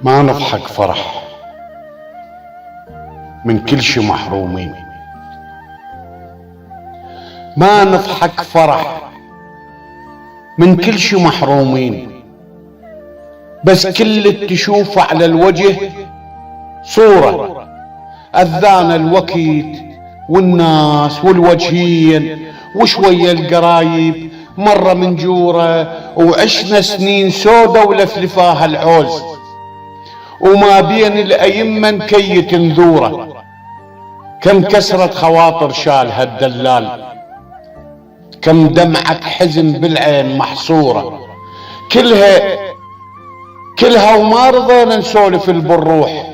ما نضحك فرح من كل شي محرومين، ما نضحك فرح من كل شي محرومين، بس كل اللي تشوفه على الوجه صورة أذانا الوكيت والناس والوجهين وشوية القرايب مرة من جورة، وعشنا سنين سودة ولفلفاها العوز، وما بين الأيمة نكية نذورة. كم كسرة خواطر شالها الدلال، كم دمعة حزن بالعين محصورة، كلها وما رضينا نسولف البروح.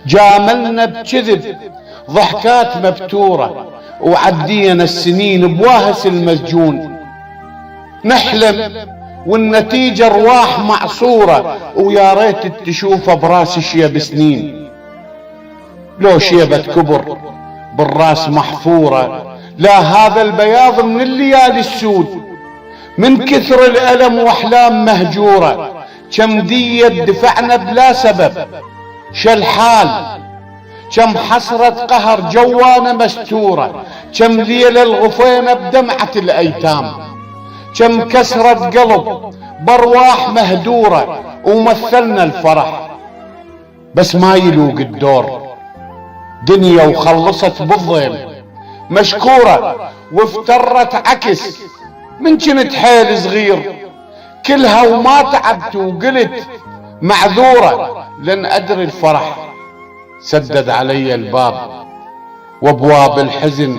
جاملنا بكذب ضحكات مبتورة، وعدينا السنين بواهس المسجون. نحلم والنتيجة ارواح معصورة، ويا ريت تشوفه براس شيب سنين. لو شيبة كبر بالراس محفورة، لا هذا البياض من الليالي السود، من كثر الألم واحلام مهجورة. كم دية دفعنا بلا سبب شالحال، كم حسرة قهر جوانا مستورة، كم ليلة الغفينا بدمعة الأيتام، كم كسرة قلب برواح مهدورة، ومثلنا الفرح بس ما يلوق الدور. دنيا وخلصت بالظلم مشكورة، وافترت عكس من كنت حيل صغير. كلها وما تعبت وقلت معذورة، لن أدري الفرح سدد علي الباب، وابواب الحزن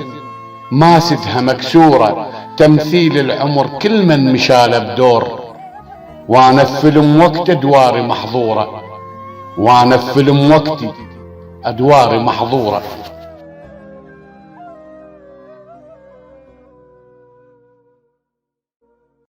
ماسدها مكسورة. تمثيل العمر كل من مشاله بدور، وانا بفيلم وقت ادواري محظورة، وانا بفيلم وقتي ادواري محظورة.